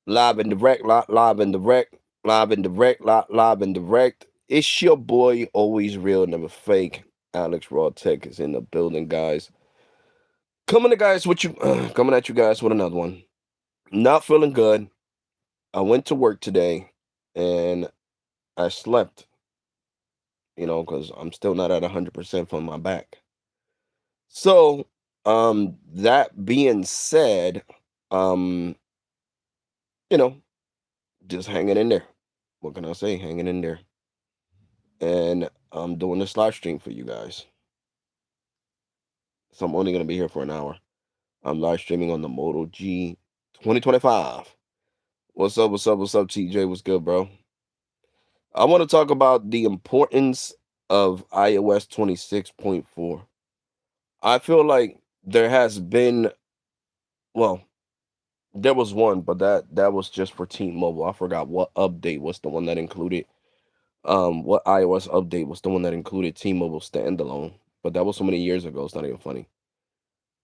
Live and direct, live and direct, live and direct, live and direct. It's your boy, always real, never fake. Alex RAwTAlk is in the building, guys. Coming at you guys with another one. Not feeling good. I went to work today and I slept, because I'm still not at 100% from my back. So, that being said, um, you know, just hanging in there. What can I say? Hanging in there. And I'm doing this live stream for you guys. So I'm only going to be here for an hour. I'm live streaming on the Moto G 2025. What's up? What's up? What's up, TJ? What's good, bro? I want to talk about the importance of iOS 26.4. I feel like there has been, well, there was one, but that was just for T-Mobile. I forgot what update was the one that included what iOS update was the one that included T-Mobile standalone. But that was so many years ago, it's not even funny.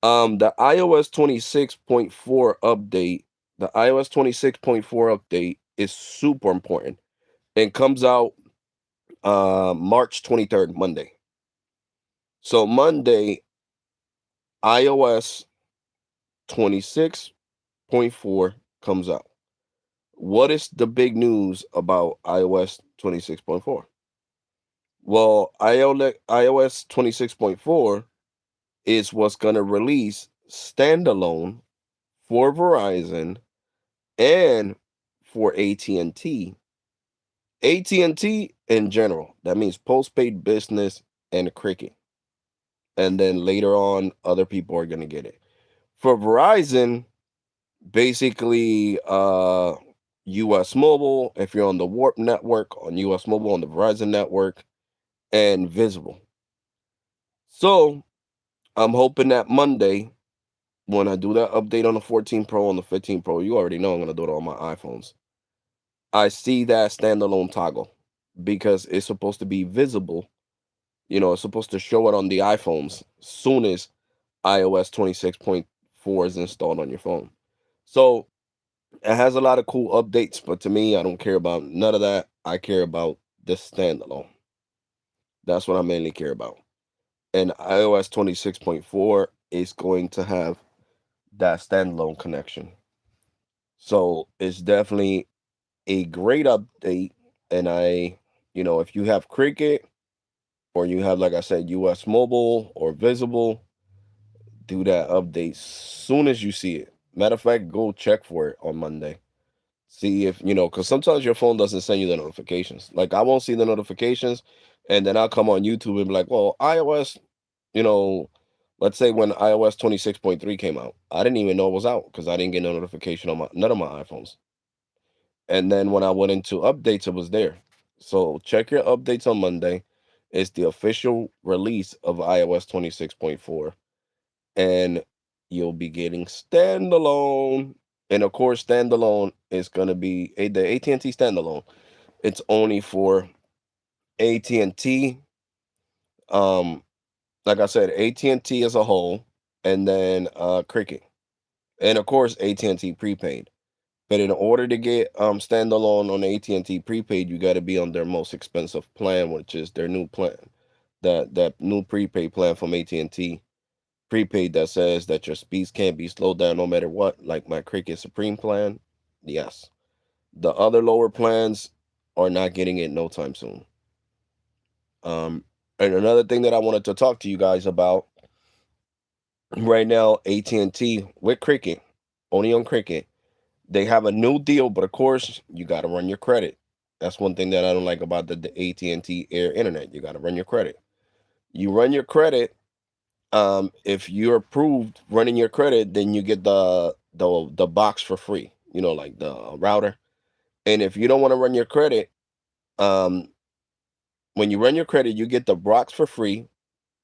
The iOS 26.4 update, the iOS 26.4 update is super important and comes out March 23rd, Monday. So Monday, iOS 26.4 comes out. What is the big news about iOS 26.4? Well, iOS 26.4 is what's going to release standalone for Verizon and for AT&T. AT&T in general, that means postpaid business and Cricket. And then later on, other people are going to get it. For Verizon, basically, US Mobile, if you're on the Warp network, on US Mobile, on the Verizon network, and Visible. So I'm hoping that Monday, when I do that update on the 14 Pro, on the 15 Pro, you already know I'm going to do it on my iPhones. I see that standalone toggle because it's supposed to be visible. It's supposed to show it on the iPhones soon as iOS 26.4 is installed on your phone. So it has a lot of cool updates, but to me, I don't care about none of that. I care about the standalone. That's what I mainly care about. And iOS 26.4 is going to have that standalone connection. So it's definitely a great update. And if you have Cricket or you have, like I said, US Mobile or Visible, do that update soon as you see it. Matter of fact, go check for it on Monday. See if, because sometimes your phone doesn't send you the notifications. Like I won't see the notifications and then I'll come on YouTube and be like, well, iOS, you know, let's say when iOS 26.3 came out, I didn't even know it was out because I didn't get no notification on none of my iPhones. And then when I went into updates, it was there. So check your updates on Monday. It's the official release of iOS 26.4. And you'll be getting standalone. And of course, standalone is going to be the AT&T standalone. It's only for AT&T. Um, like I said, AT&T as a whole, and then Cricket, and of course AT&T prepaid. But in order to get standalone on AT&T prepaid, you got to be on their most expensive plan, which is their new plan, that new prepaid plan from AT&T prepaid that says that your speeds can't be slowed down no matter what, like my Cricket Supreme plan. Yes, the other lower plans are not getting it no time soon. And another thing that I wanted to talk to you guys about right now, AT&T with Cricket, only on Cricket, they have a new deal, but of course you got to run your credit. That's one thing that I don't like about the AT&T Air Internet. You got to run your credit. You run your credit. If you're approved running your credit, then you get the box for free. Like the router. And if you don't want to run your credit, um, when you run your credit, you get the box for free.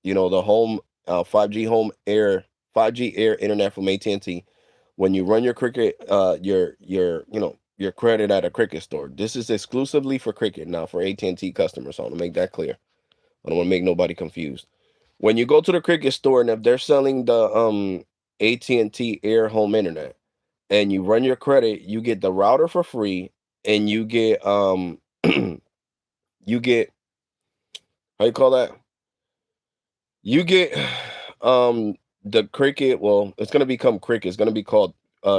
The home 5G home air 5G air internet from AT&T. When you run your Cricket, your credit at a Cricket store. This is exclusively for Cricket, now for AT&T customers. So I want to make that clear. I don't want to make nobody confused. When you go to the Cricket store and if they're selling the AT&T Air Home Internet, and you run your credit, you get the router for free, and you get you get, how you call that? You get the Cricket. Well, it's gonna become Cricket. It's gonna be called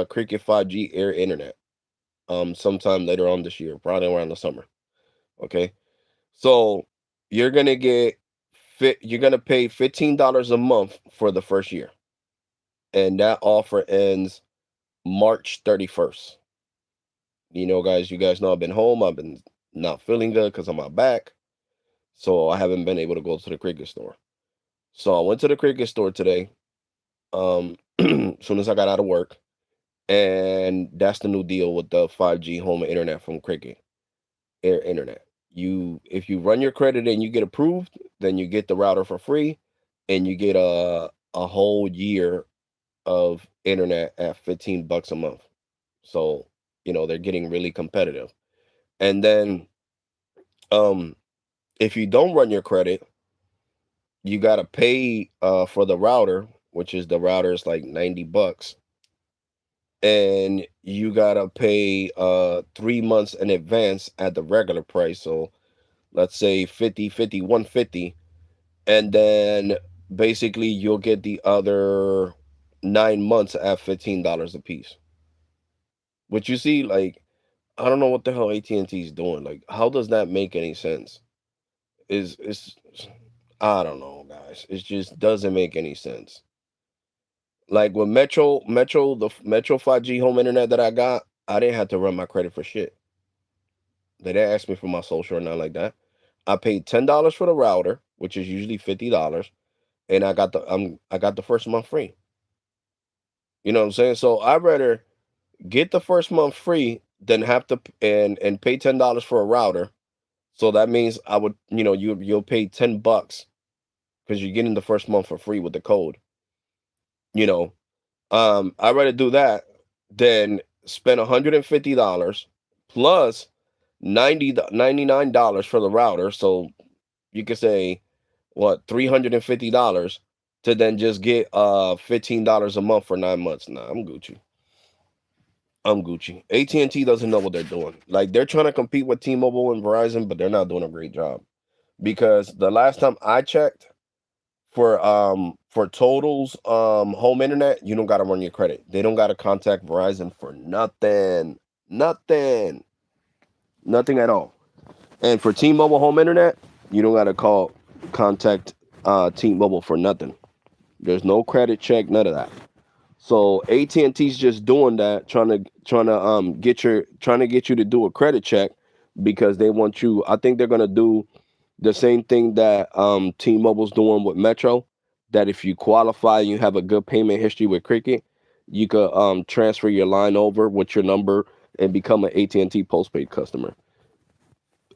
Cricket 5G Air Internet. Sometime later on this year, probably around the summer. Okay, so you're gonna get you're gonna pay $15 a month for the first year, and that offer ends March 31st. Guys, you guys know I've been home. I've been not feeling good because of my back, so I haven't been able to go to the Cricket store. So I went to the Cricket store today. As soon as I got out of work, and that's the new deal with the 5G home internet from Cricket Air Internet. If you run your credit and you get approved, then you get the router for free, and you get a whole year of internet at $15 a month. So they're getting really competitive. And then um if you don't run your credit, you gotta pay for the router, which is the router is like $90, and you gotta pay 3 months in advance at the regular price. So let's say 150, and then basically you'll get the other 9 months at $15 a piece. Which you see, like, I don't know what the hell AT&T is doing. Like, how does that make any sense? Is I don't know, guys. It just doesn't make any sense. Like with Metro 5G home internet that I got, I didn't have to run my credit for shit. They didn't ask me for my social or nothing like that. I paid $10 for the router, which is usually $50, and I got the first month free. You know what I'm saying? So I'd rather get the first month free than have to and pay $10 for a router. So that means I would, you'll pay $10 because you're getting the first month for free with the code. You know, I'd rather do that than spend $150 plus 99 dollars for the router. So you could say what, $350 to then just get $15 a month for 9 months. Nah, I'm Gucci. I'm Gucci. AT&T doesn't know what they're doing. Like, they're trying to compete with T-Mobile and Verizon, but they're not doing a great job. Because the last time I checked, for Total's home internet, you don't gotta run your credit. They don't gotta contact Verizon for nothing. Nothing. Nothing at all. And for T-Mobile home internet, you don't gotta contact T-Mobile for nothing. There's no credit check, none of that. So AT&T's just doing that, trying to get you to do a credit check because they want you. I think they're gonna do the same thing that T-Mobile's doing with Metro. That if you qualify and you have a good payment history with Cricket, you could transfer your line over with your number and become an AT&T postpaid customer.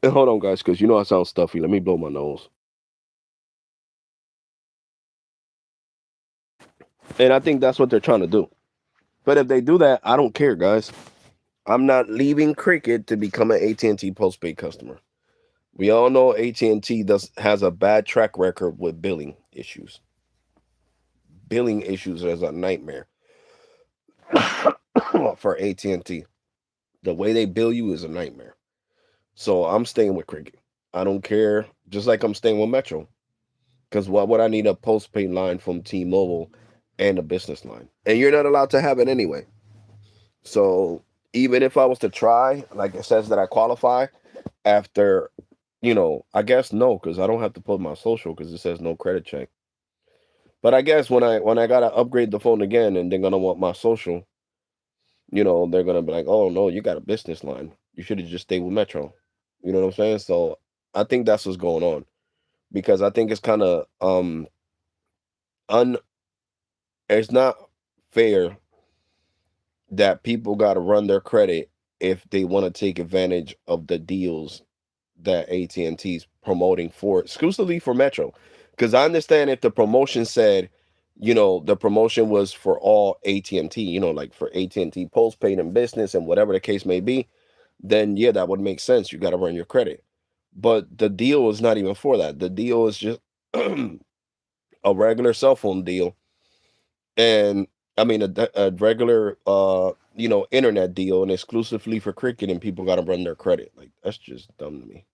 And hold on, guys, because I sound stuffy. Let me blow my nose. And I think that's what they're trying to do. But if they do that, I don't care, guys. I'm not leaving Cricket to become an AT&T postpaid customer. We all know AT&T has a bad track record with billing issues. Billing issues is a nightmare for AT&T. The way they bill you is a nightmare. So I'm staying with Cricket. I don't care. Just like I'm staying with Metro. Because why would I need a postpaid line from T-Mobile and a business line? And you're not allowed to have it anyway. So even if I was to try, like it says that I qualify after, I guess no, because I don't have to put my social because it says no credit check. But I guess when I gotta upgrade the phone again and they're gonna want my social, they're gonna be like, oh no, you got a business line. You should have just stayed with Metro. You know what I'm saying? So I think that's what's going on. Because I think it's kind of un it's not fair that people gotta run their credit if they want to take advantage of the deals that AT&T's promoting for exclusively for Metro. Because I understand if the promotion said, the promotion was for all AT&T, like for AT&T postpaid and business and whatever the case may be, then yeah, that would make sense. You got to run your credit. But the deal is not even for that. The deal is just a regular cell phone deal. And I mean, a regular, internet deal and exclusively for cricket, and people got to run their credit. Like that's just dumb to me.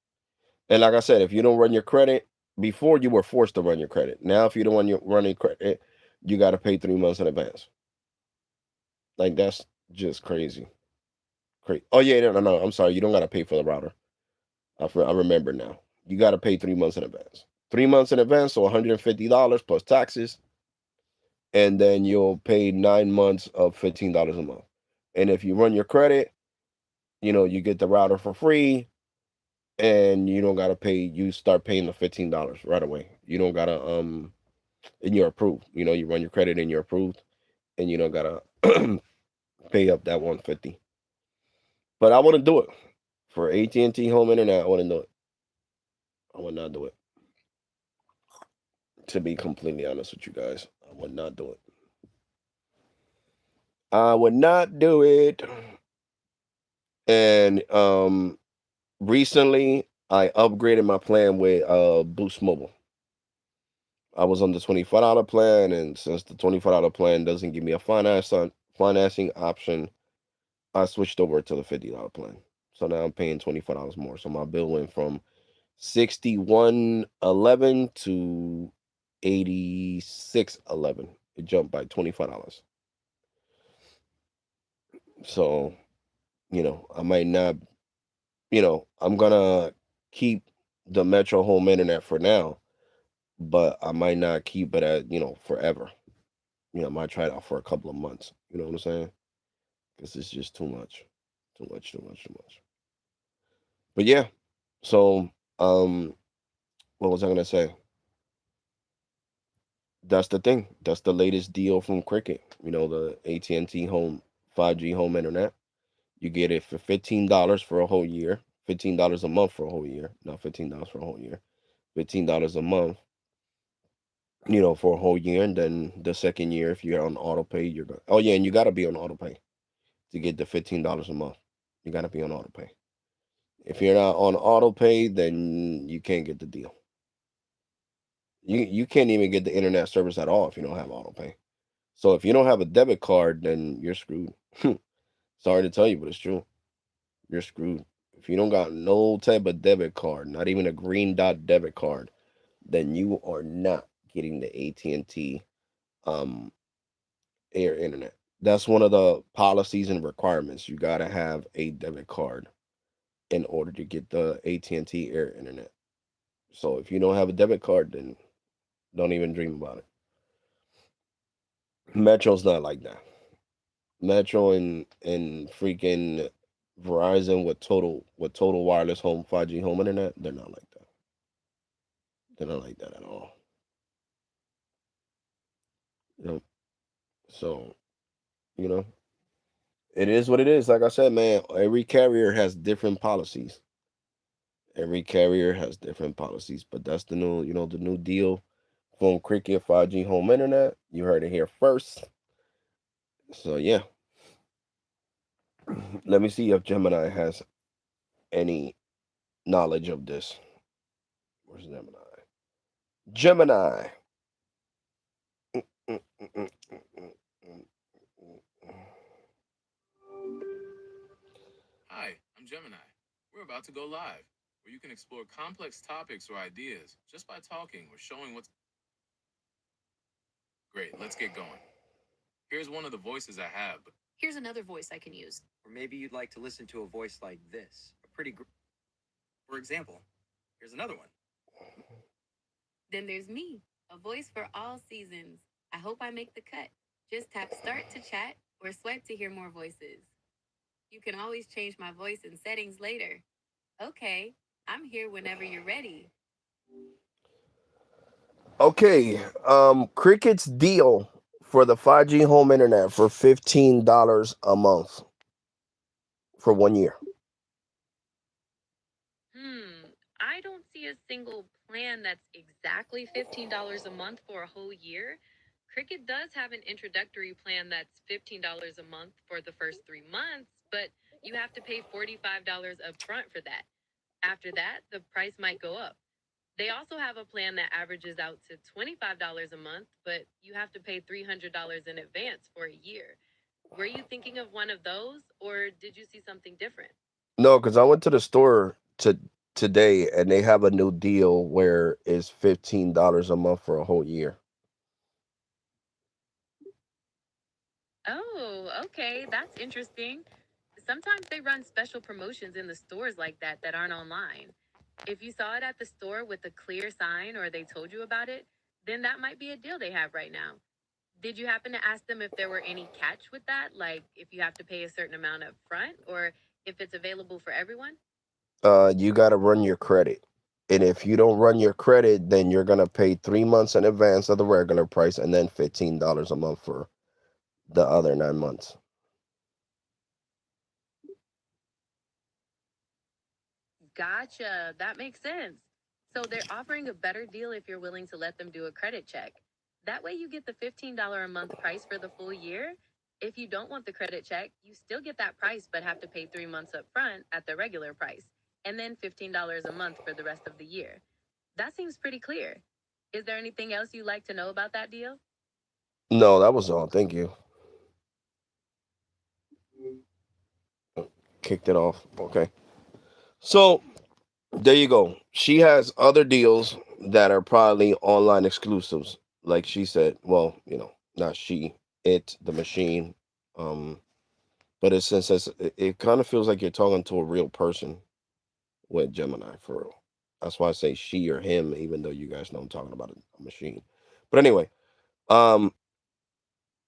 And like I said, if you don't run your credit, before you were forced to run your credit. Now, if you don't want your running credit, you got to pay 3 months in advance. Like that's just crazy. Crazy. Oh yeah, no, no, no. I'm sorry. You don't got to pay for the router. I remember now. You got to pay 3 months in advance. 3 months in advance, so $150 plus taxes, and then you'll pay 9 months of $15 a month. And if you run your credit, you get the router for free, and you don't gotta pay. You start paying the $15 right away. You don't gotta and you're approved. You run your credit and you're approved, and you don't gotta pay up that 150. But I wouldn't do it for AT&T home internet. I wouldn't do it. I would not do it. To be completely honest with you guys, I would not do it. I would not do it. And recently I upgraded my plan with Boost Mobile. I was on the $25 plan, and since the $25 plan doesn't give me a financing option, I switched over to the $50 plan. So now I'm paying $25 more. So my bill went from 61.11 to 86.11. It jumped by $25. So, I might not, I'm gonna keep the Metro home internet for now, but I might not keep it at, forever. I might try it out for a couple of months. You know what I'm saying? Because it's just too much. Too much, too much, too much. But yeah, so um what was I gonna say? That's the thing. That's the latest deal from Cricket. The AT&T home 5G home internet. You get it for $15 for a whole year. $15 a month for a whole year. Not $15 for a whole year. $15 a month, for a whole year. And then the second year, if you're on auto pay, you're going. Oh yeah, and you gotta be on auto pay to get the $15 a month. You gotta be on auto pay. If you're not on auto pay, then you can't get the deal. You can't even get the internet service at all if you don't have auto pay. So if you don't have a debit card, then you're screwed. Sorry to tell you, but it's true. You're screwed. If you don't got no type of debit card, not even a green dot debit card, then you are not getting the AT&T um air internet. That's one of the policies and requirements. You got to have a debit card in order to get the AT&T air internet. So if you don't have a debit card, then don't even dream about it. Metro's not like that. Metro and freaking Verizon with total wireless home 5G home internet, they're not like that. They're not like that at all. You know, so you know, it is what it is. Like I said, man, every carrier has different policies. Every carrier has different policies, but that's the new deal from Cricket 5G home internet. You heard it here first. So yeah, let me see if Gemini has any knowledge of this. Where's Gemini? Gemini. Mm, mm, mm, mm, mm, mm, mm. Hi, I'm Gemini. We're about to go live, where you can explore complex topics or ideas just by talking or showing what's great. Let's get going. Here's one of the voices I have. Here's another voice I can use. Or maybe you'd like to listen to a voice like this. For example, here's another one. Then there's me, a voice for all seasons. I hope I make the cut. Just tap start to chat or swipe to hear more voices. You can always change my voice in settings later. Okay, I'm here whenever you're ready. Okay, Cricket's deal for the 5G home internet for $15 a month for 1 year. I don't see a single plan that's exactly $15 a month for a whole year. Cricket does have an introductory plan that's $15 a month for the first 3 months, but you have to pay $45 upfront for that. After that, the price might go up. They also have a plan that averages out to $25 a month, but you have to pay $300 in advance for a year. Were you thinking of one of those, or did you see something different? No, because I went to the store today and they have a new deal where it's $15 a month for a whole year. Oh, okay, that's interesting. Sometimes they run special promotions in the stores like that aren't online. If you saw it at the store with a clear sign or they told you about it, then that might be a deal they have right now. Did you happen to ask them if there were any catch with that, like if you have to pay a certain amount up front or if it's available for everyone? You got to run your credit. And if you don't run your credit, then you're going to pay 3 months in advance of the regular price and then $15 a month for the other 9 months. Gotcha. That makes sense. So they're offering a better deal if you're willing to let them do a credit check. That way you get the $15 a month price for the full year. If you don't want the credit check, you still get that price but have to pay 3 months up front at the regular price and then $15 a month for the rest of the year. That seems pretty clear. Is there anything else you'd like to know about that deal? No, that was all. Thank you. Kicked it off. Okay. So there you go. She has other deals that are probably online exclusives. Like she said, well, not she, the machine. Um, but it's since it kind of feels like you're talking to a real person with Gemini for real. That's why I say she or him, even though you guys know I'm talking about a machine. But anyway, um,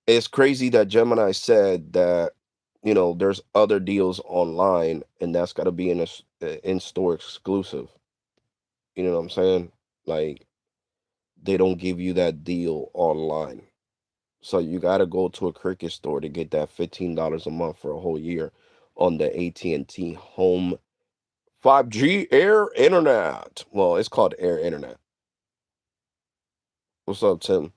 it's crazy that Gemini said that there's other deals online, and that's got to be in store exclusive. You know what I'm saying? Like they don't give you that deal online, so you got to go to a Cricket store to get that $15 a month for a whole year on the AT&T Home 5G Air Internet. Well, it's called Air Internet. What's up, Tim?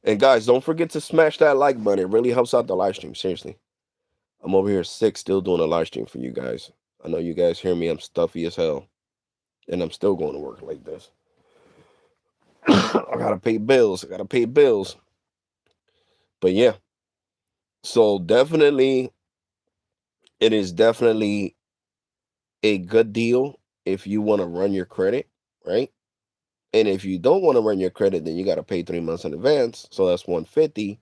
And guys, don't forget to smash that like button. It really helps out the live stream. Seriously. I'm over here sick, still doing a live stream for you guys. I know you guys hear me. I'm stuffy as hell. And I'm still going to work like this. I gotta pay bills. I gotta pay bills. But yeah. So definitely, it is definitely a good deal if you want to run your credit, right? And if you don't want to run your credit, then you gotta pay 3 months in advance. So that's 150.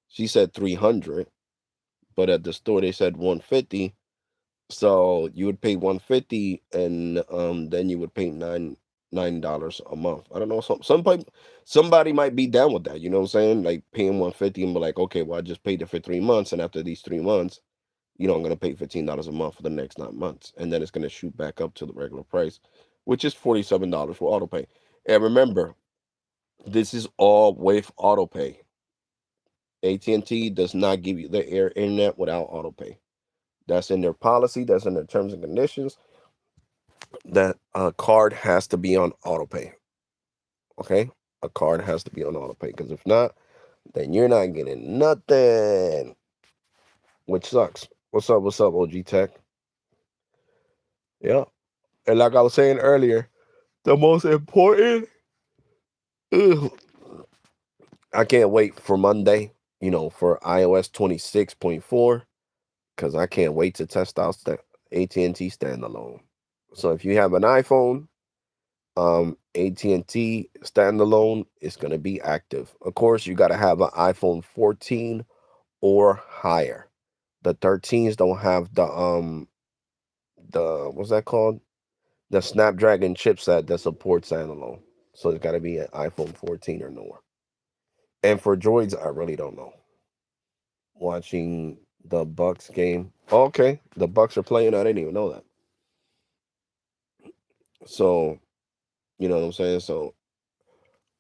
She said 300, but at the store they said 150. So you would pay 150, and then you would pay $9 a month. I don't know. Somebody might be down with that. You know what I'm saying? Like paying 150 and be like, okay, well I just paid it for 3 months, and after these 3 months, I'm gonna pay $15 a month for the next 9 months, and then it's gonna shoot back up to the regular price, which is $47 for auto pay. And remember, this is all with auto pay. AT&T does not give you the air internet without auto pay. That's in their policy. That's in their terms and conditions. That a card has to be on auto pay. Okay, a card has to be on auto pay because if not, then you're not getting nothing, which sucks. What's up? What's up, OG Tech? Yeah, and like I was saying earlier, the most important. Ugh, I can't wait for Monday. For iOS 26.4 because I can't wait to test out the AT&T standalone. So if you have an iPhone, AT&T standalone is going to be active. Of course, you got to have an iPhone 14 or higher. The 13s don't have the what's that called? The Snapdragon chipset that supports standalone. So it's got to be an iPhone 14 or newer. And for Droids, I really don't know. Watching the Bucks game. Okay, the Bucks are playing. I didn't even know that. So, you know what I'm saying? So,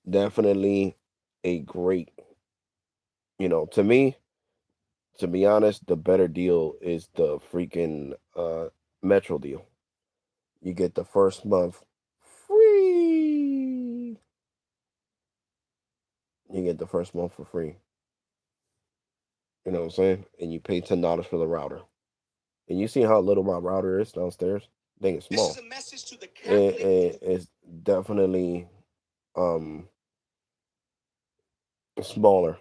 definitely a great, to me, to be honest, the better deal is the freaking Metro deal. You get the first month free. You get the first month for free. You know what I'm saying? And you pay $10 for the router. And you see how little my router is downstairs? I think it's This small. is a message to the It's definitely um smaller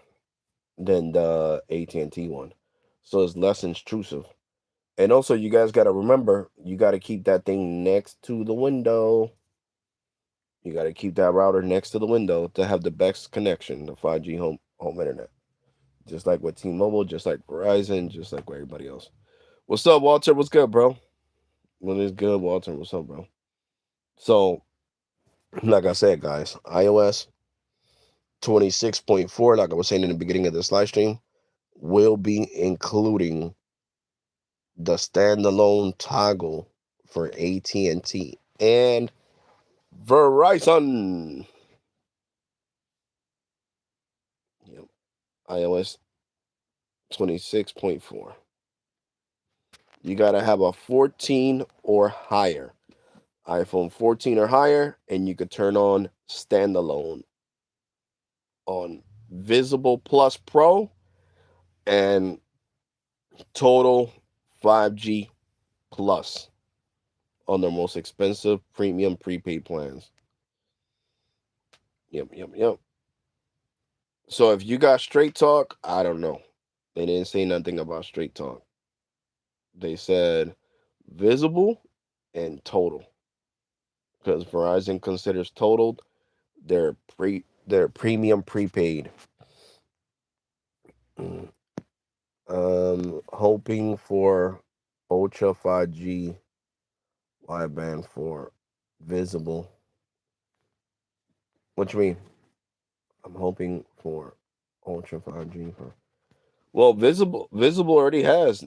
than the AT&T one, so it's less intrusive. And also, you guys got to remember, you got to keep that thing next to the window. You got to keep that router next to the window to have the best connection, the 5G home internet. Just like with T-Mobile, just like Verizon, just like with everybody else. What's up, Walter? What's good, bro? What is good, Walter? What's up, bro? So, like I said, guys, iOS 26.4, like I was saying in the beginning of this live stream, will be including the standalone toggle for AT&T and Verizon. Yep. iOS 26.4. You got to have a 14 or higher. iPhone 14 or higher, and you could turn on standalone on Visible Plus Pro and Total 5G Plus on the most expensive premium prepaid plans. Yep, yep, yep. So if you got Straight Talk, I don't know. They didn't say nothing about Straight Talk. They said Visible and Total, because Verizon considers Total their premium prepaid. Hoping for Ultra 5G wideband for Visible. What you mean? I'm hoping for Ultra 5G for. Well, Visible already has.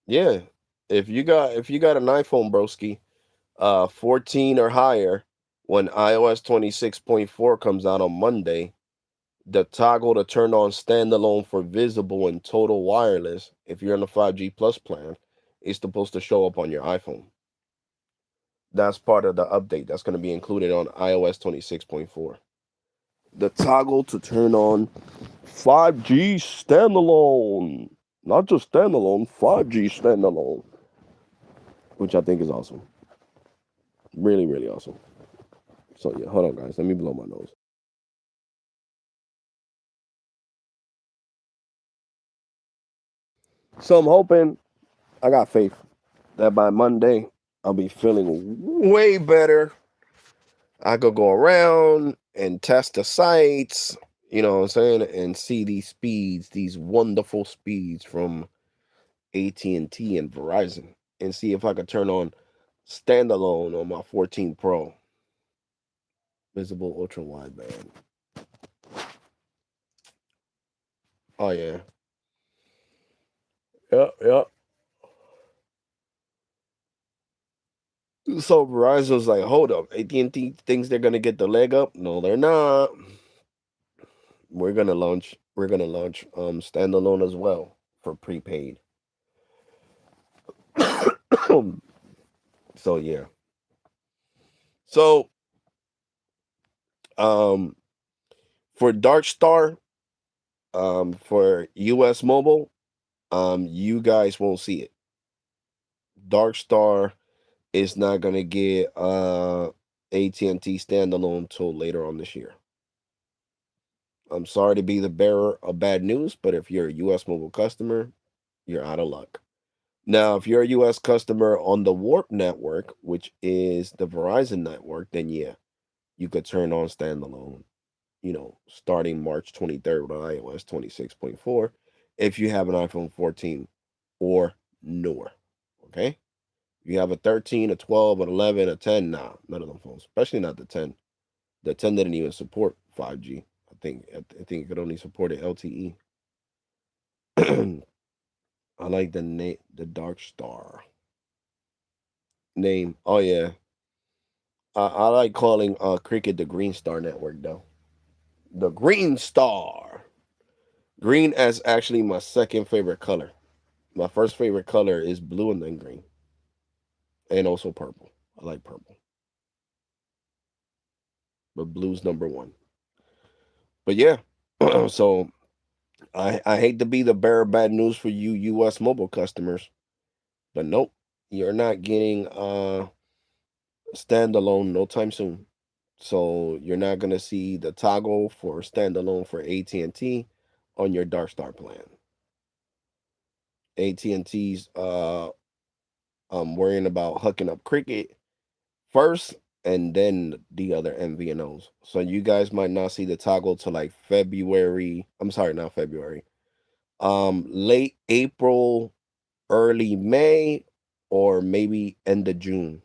Yeah. If you got an iPhone, broski, 14 or higher, when iOS 26.4 comes out on Monday, the toggle to turn on standalone for Visible and Total Wireless, if you're in the 5G Plus plan, is supposed to show up on your iPhone. That's part of the update that's going to be included on iOS 26.4. The toggle to turn on 5G standalone. Not just standalone, 5G standalone. Which I think is awesome. Really, really awesome. So, yeah, hold on, guys. Let me blow my nose. So, I'm hoping, I got faith that by Monday, I'll be feeling way better. I could go around and test the sites, you know what I'm saying, and see these speeds, these wonderful speeds from AT&T and Verizon, and see if I could turn on standalone on my 14 Pro. Visible ultra wideband. Oh yeah. Yep, yep. So Verizon's like, hold up, AT&T thinks they're gonna get the leg up. No, they're not. We're gonna launch standalone as well for prepaid. So yeah. So um for Dark Star, for US Mobile, you guys won't see it. Dark Star is not gonna get AT&T standalone till later on this year. I'm sorry to be the bearer of bad news, but if you're a US Mobile customer, you're out of luck. Now, if you're a US customer on the Warp network, which is the Verizon network, then yeah, you could turn on standalone, starting March 23rd with iOS 26.4 if you have an iPhone 14 or newer. Okay? If you have a 13, a 12, an 11, a 10, nah, none of them phones, especially not the 10. The 10 didn't even support 5G. I think it could only support it LTE. I like the Dark Star name. Oh yeah, I like calling Cricket the Green Star Network though. The Green Star. Green is actually my second favorite color. My first favorite color is blue and then green, and also purple. I like purple, but blue's number one. But yeah, so I hate to be the bearer of bad news for you U.S. mobile customers, but nope, you're not getting. standalone no time soon. So you're not gonna see the toggle for standalone for AT&T on your Dark Star plan. AT&T's worrying about hooking up Cricket first and then the other MVNOs. So you guys might not see the toggle till like February. I'm sorry, not February. Late April, early May, or maybe end of June.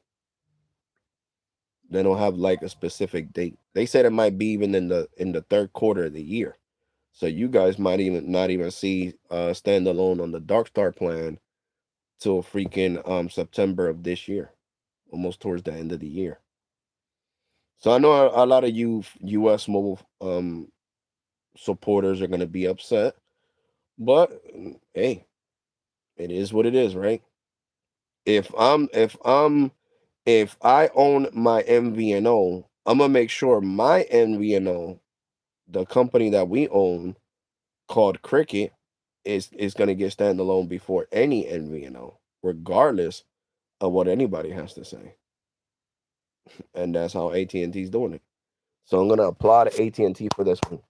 They don't have like a specific date. They said it might be even in the third quarter of the year. So you guys might even not even see standalone on the Dark Star plan till freaking September of this year, almost towards the end of the year. So I know a lot of you US mobile supporters are gonna be upset, but hey, it is what it is, right? If I'm if I own my MVNO, I'm gonna make sure my MVNO, the company that we own called Cricket, is gonna get standalone before any MVNO, regardless of what anybody has to say. And that's how AT&T's doing it. So I'm gonna applaud AT&T for this one.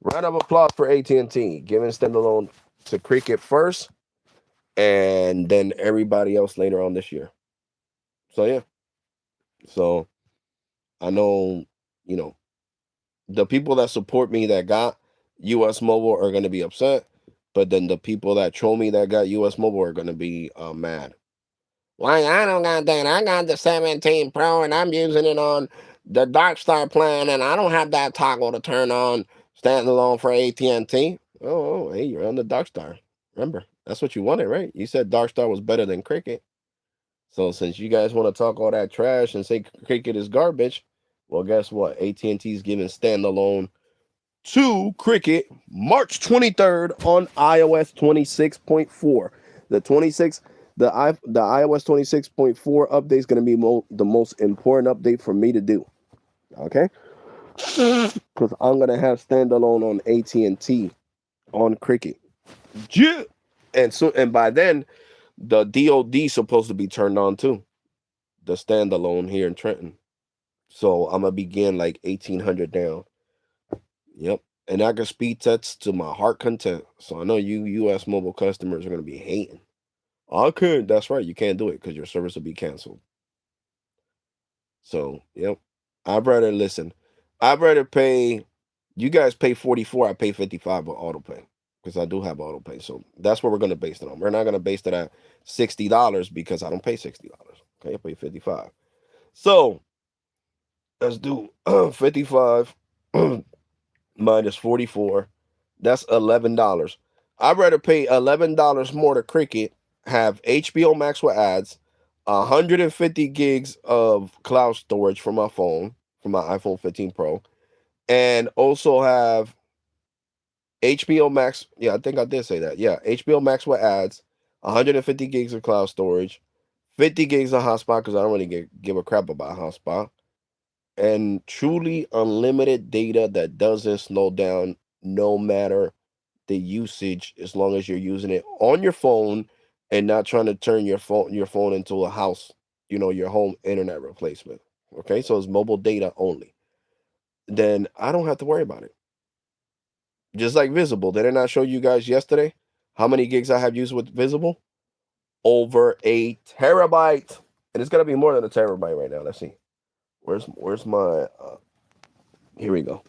Round of applause for AT&T, giving standalone to Cricket first, and then everybody else later on this year. So yeah, so I know, you know, the people that support me that got US Mobile are gonna be upset, but then the people that troll me that got US Mobile are gonna be mad. Why I don't got that? I got the 17 Pro and I'm using it on the Dark Star plan, and I don't have that toggle to turn on standalone for AT&T. Hey, you're on the Dark Star. Remember, that's what you wanted, right? You said Dark Star was better than Cricket. So since you guys want to talk all that trash and say Cricket is garbage, well, guess what? AT&T is giving standalone to Cricket March 23rd on iOS 26.4. The 26 the iOS 26.4 update is going to be the most important update for me to do. Okay? Cuz I'm going to have standalone on AT&T on Cricket. Yeah. And by then the DoD supposed to be turned on too. The standalone here in Trenton. So I'm going to begin like 1800 down. Yep. And I can speed text to my heart content. So I know you US mobile customers are going to be hating. I couldn't. That's right. You can't do it because your service will be canceled. So, yep. I'd rather listen. I'd rather pay. You guys pay 44. I pay 55 with auto pay because I do have auto pay. So that's what we're going to base it on. We're not going to base it at $60 because I don't pay $60. Okay. I pay 55. So let's do 55 minus 44. That's $11. I'd rather pay $11 more to Cricket, have HBO Max with ads, 150 gigs of cloud storage for my phone, for my iPhone 15 Pro, and also have HBO Max. Yeah, I think I did say that. Yeah, HBO Max with ads, 150 gigs of cloud storage, 50 gigs of hotspot because I don't really give a crap about hotspot, and truly unlimited data that doesn't slow down no matter the usage, as long as you're using it on your phone and not trying to turn your phone into a house, your home internet replacement. Okay, so it's mobile data only. Then I don't have to worry about it. Just like Visible, did I not show you guys yesterday how many gigs I have used with Visible? Over a terabyte, and it's gonna be more than a terabyte right now. Let's see. Where's my? Here we go.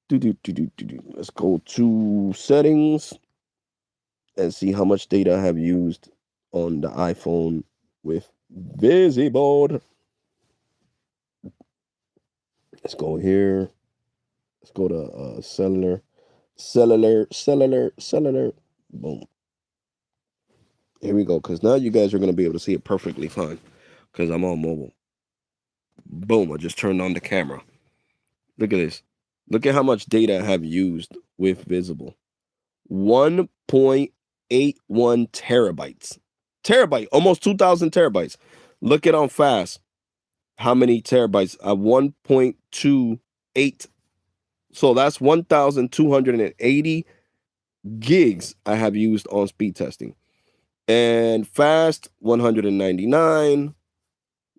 Let's go to settings and see how much data I have used on the iPhone with Visible. Let's go here. Let's go to cellular. Boom. Here we go. Because now you guys are going to be able to see it perfectly fine. Because I'm on mobile. Boom. I just turned on the camera. Look at this. Look at how much data I have used with Visible. 1.81 terabytes. Terabyte. Almost 2,000 terabytes. Look at on fast. How many terabytes? 1.28. So that's 1,280 gigs I have used on speed testing. And fast, 199.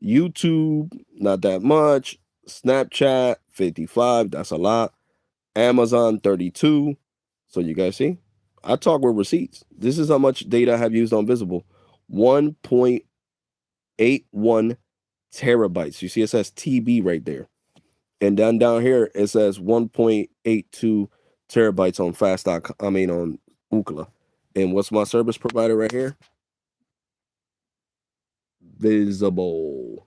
YouTube, not that much. Snapchat, 55. That's a lot. Amazon, 32. So you guys see? I talk with receipts. This is how much data I have used on Visible. 1.81 terabytes. You see it says TB right there. And then down here it says 1.82 terabytes on on Ookla. And what's my service provider right here? Visible.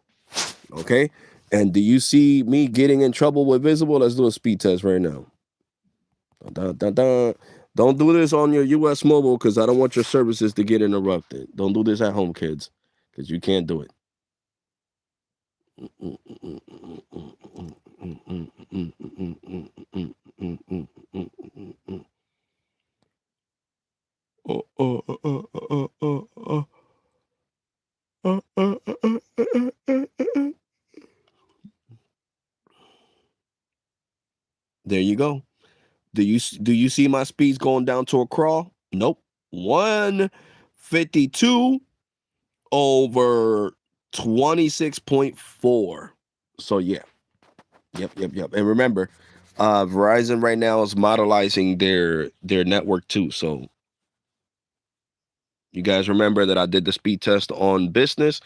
Okay. And do you see me getting in trouble with Visible? Let's do a speed test right now. Dun, dun, dun. Don't do this on your US mobile because I don't want your services to get interrupted. Don't do this at home, kids, because you can't do it. There you go. Do you see my speeds going down to a crawl? Nope. 152 over 26.4. So yeah. Yep. And remember, Verizon right now is modelizing their network too. So you guys remember that I did the speed test on business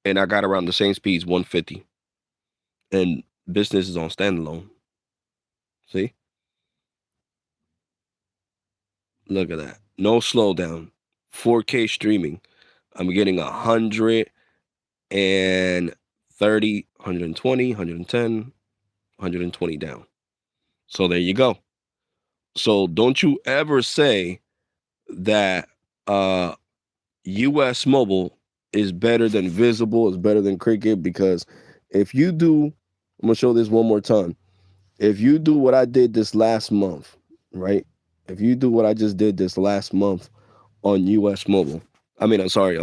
and I got around the same speeds, 150. And business is on standalone. See? Look at that. No slowdown. 4K streaming. I'm getting 130, 120, 110, 120 down. So there you go. So don't you ever say that US mobile is better than Visible, is better than Cricket, because if you do, I'm gonna show this one more time. If you do what I did this last month, right? If you do what I just did this last month on US mobile, I'm sorry,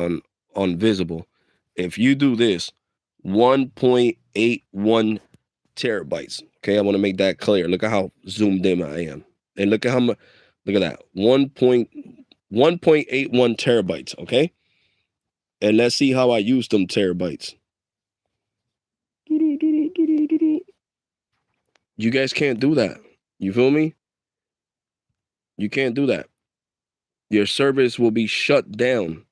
on Visible. If you do this, 1.81 terabytes. Okay, I want to make that clear. Look at how zoomed in I am. And look at how much, look at that. 1.81 terabytes, okay? And let's see how I use them terabytes. You guys can't do that. You feel me? You can't do that. Your service will be shut down.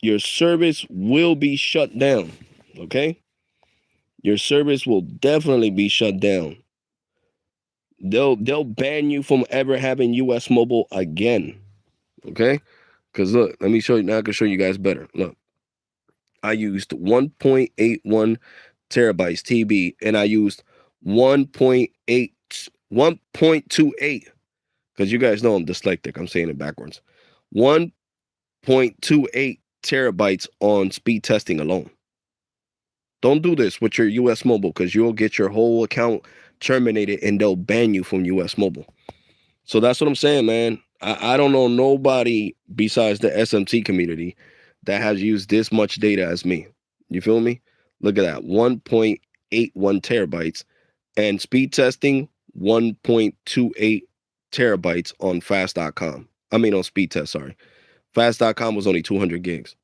Your service will be shut down. Okay? Your service will definitely be shut down. They'll ban you from ever having US mobile again. Okay? Because look, let me show you now. I can show you guys better. Look, I used 1.81 terabytes TB, and I used 1.28, because you guys know I'm dyslexic. I'm saying it backwards. 1.28 terabytes on speed testing alone. Don't do this with your US mobile because you'll get your whole account terminated and they'll ban you from US mobile. So that's what I'm saying, man. I don't know nobody besides the SMT community that has used this much data as me. You feel me? Look at that, 1.81 terabytes, and speed testing 1.28 terabytes on fast.com. On speed test, sorry. Fast.com was only 200 gigs.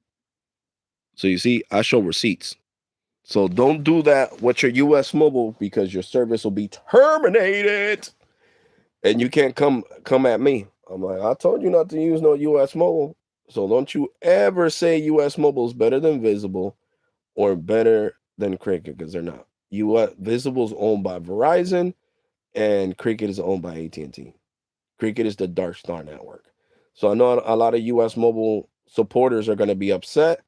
So you see, I show receipts. So don't do that with your US mobile because your service will be terminated. And you can't come at me. I'm like, I told you not to use no US mobile. So don't you ever say US mobile is better than Visible or better than Cricket, because they're not. Visible is owned by Verizon and Cricket is owned by AT&T. Cricket is the Dark Star network. So I know a lot of US mobile supporters are going to be upset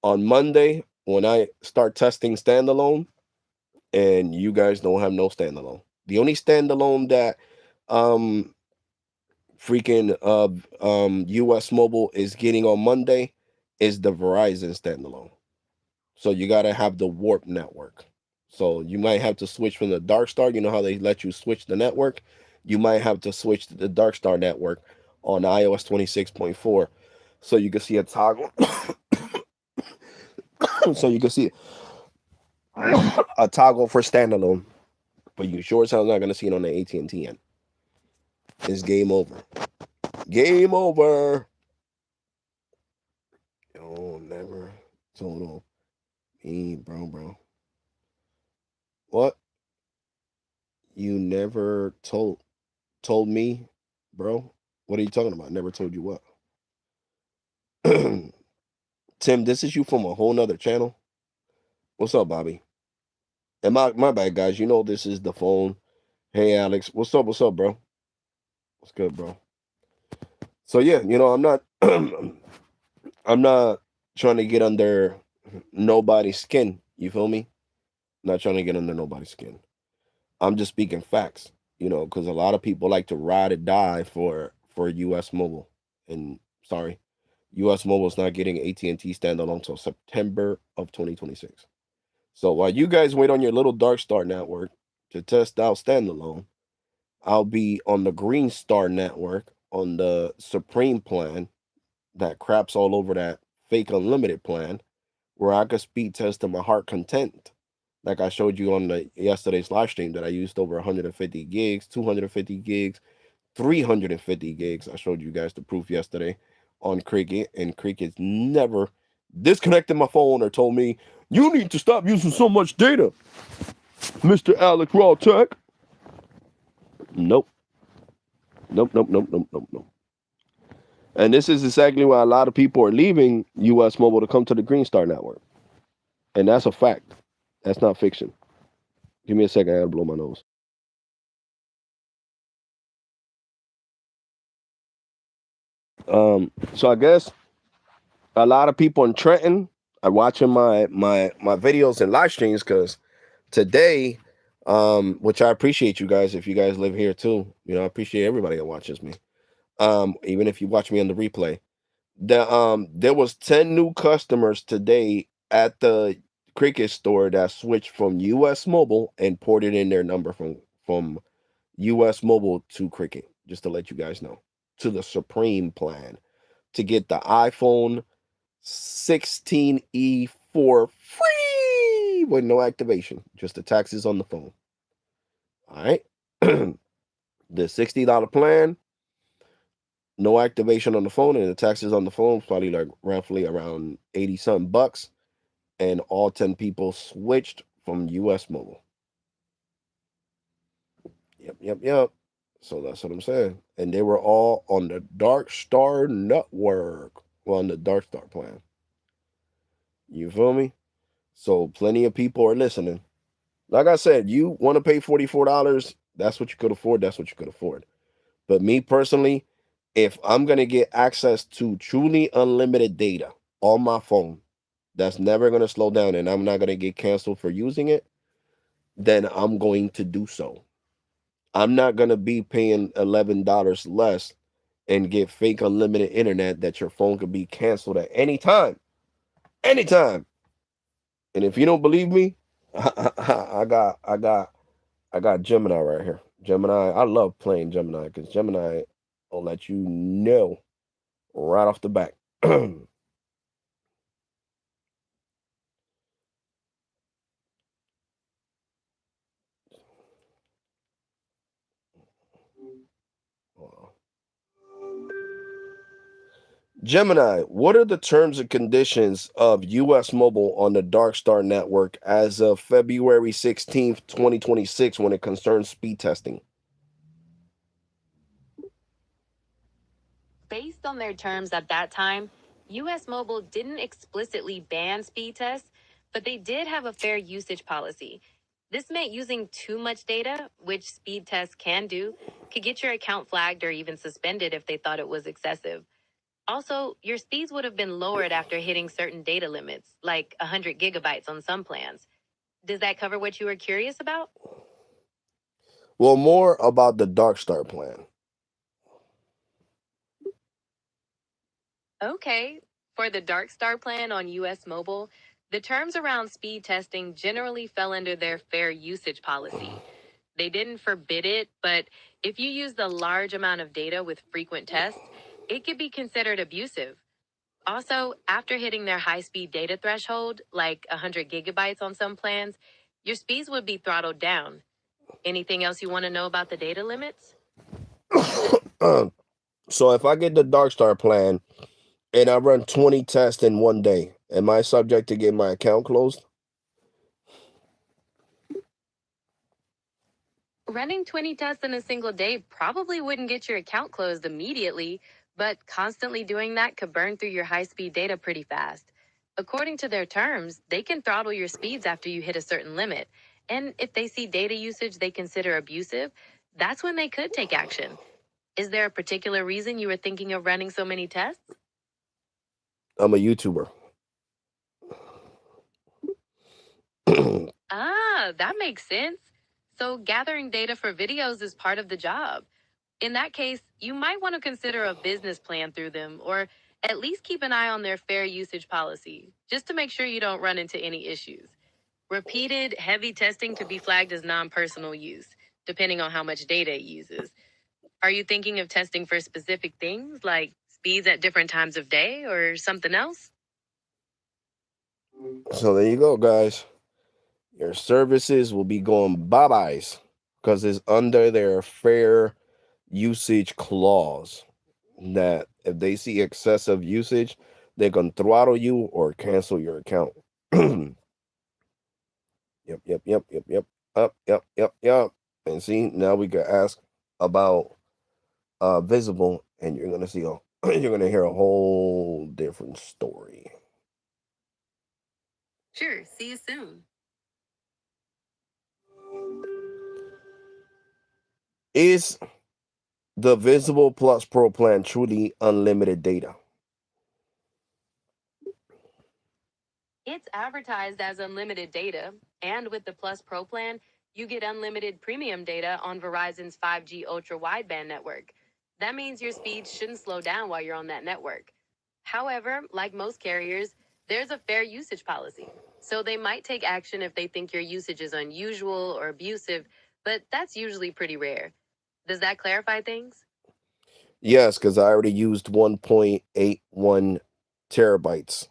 on Monday when I start testing standalone and you guys don't have no standalone. The only standalone that um freaking US Mobile is getting on Monday is the Verizon standalone. So you got to have the Warp network. So you might have to switch from the Dark Star. You know how they let you switch the network? You might have to switch to the Dark Star network on iOS 26.4. So you can see a toggle. So you can see a toggle for standalone. But you sure as hell not going to see it on the AT&T end. It's game over. Game over. Oh, never total Bro. What? You never told me, bro? What are you talking about? Never told you what? Tim, this is you from a whole nother channel. What's up, Bobby? And my bad, guys. You know this is the phone. Hey, Alex. What's up? What's up, bro? What's good, bro? So yeah, I'm not I'm not trying to get under nobody's skin. You feel me? Not trying to get under nobody's skin. I'm just speaking facts. Because a lot of people like to ride or die for U.S. Mobile, and sorry, U.S. Mobile is not getting AT&T standalone until September of 2026. So while you guys wait on your little Dark Star network to test out standalone, I'll be on the Green Star network on the Supreme plan that craps all over that fake unlimited plan where I could speed test to my heart content. Like I showed you on the yesterday's live stream that I used over 150 gigs, 250 gigs, 350 gigs. I showed you guys the proof yesterday on Cricket, and Cricket's never disconnected my phone or told me, you need to stop using so much data, Mr. Alex RAwTAlk. Nope. Nope. And this is exactly why a lot of people are leaving US Mobile to come to the Green Star network. And that's a fact. That's not fiction. Give me a second, I gotta blow my nose. So I guess a lot of people in Trenton are watching my videos and live streams because today, which I appreciate you guys if you guys live here too. I appreciate everybody that watches me. Even if you watch me on the replay. There was 10 new customers today at the Cricket store that switched from US Mobile and ported in their number from US Mobile to Cricket, just to let you guys know, to the Supreme plan to get the iPhone 16e for free with no activation, just the taxes on the phone. All right. The $60 plan, no activation on the phone, and the taxes on the phone, probably like roughly around 80 something bucks. And all 10 people switched from US Mobile. Yep. So that's what I'm saying. And they were all on the Dark Star network. Well, on the Dark Star plan. You feel me? So plenty of people are listening. Like I said, you want to pay $44, that's what you could afford, that's what you could afford. But me personally, if I'm going to get access to truly unlimited data on my phone, that's never going to slow down and I'm not going to get canceled for using it, then I'm going to do so. I'm not going to be paying $11 less and get fake unlimited internet that your phone could be canceled at any time. Anytime. And if you don't believe me, I got Gemini right here. Gemini, I love playing Gemini because Gemini will let you know right off the bat. Gemini, what are the terms and conditions of US Mobile on the Dark Star network as of February 16th, 2026, when it concerns speed testing? Based on their terms at that time, US Mobile didn't explicitly ban speed tests, but they did have a fair usage policy. This meant using too much data, which speed tests can do, could get your account flagged or even suspended if they thought it was excessive. Also, your speeds would have been lowered after hitting certain data limits, like 100 gigabytes on some plans. Does that cover what you were curious about? Well, more about the Dark Star plan. Okay. For the Dark Star plan on US Mobile, the terms around speed testing generally fell under their fair usage policy. They didn't forbid it, but if you used a large amount of data with frequent tests, it could be considered abusive. Also, after hitting their high speed data threshold, like 100 gigabytes on some plans, your speeds would be throttled down. Anything else you want to know about the data limits? So if I get the Dark Star plan and I run 20 tests in one day, am I subject to get my account closed? Running 20 tests in a single day probably wouldn't get your account closed immediately, but constantly doing that could burn through your high speed data pretty fast. According to their terms, they can throttle your speeds after you hit a certain limit. And if they see data usage they consider abusive, that's when they could take action. Is there a particular reason you were thinking of running so many tests? I'm a YouTuber. That makes sense. So, gathering data for videos is part of the job. In that case, you might want to consider a business plan through them, or at least keep an eye on their fair usage policy, just to make sure you don't run into any issues. Repeated, heavy testing could be flagged as non personal use, depending on how much data it uses. Are you thinking of testing for specific things, like speeds at different times of day, or something else? So there you go, guys. Your services will be going bye-byes because it's under their fair usage clause that if they see excessive usage, they can throttle you or cancel your account. Yep. Yep. And see, now we can ask about Visible, and you're gonna see you're gonna hear a whole different story. Sure, see you soon. Is the Visible Plus Pro plan truly unlimited data? It's advertised as unlimited data, and with the Plus Pro plan, you get unlimited premium data on Verizon's 5G ultra wideband network. That means your speeds shouldn't slow down while you're on that network. However, like most carriers, there's a fair usage policy. So they might take action if they think your usage is unusual or abusive, but that's usually pretty rare. Does that clarify things? Yes, because I already used 1.81 terabytes.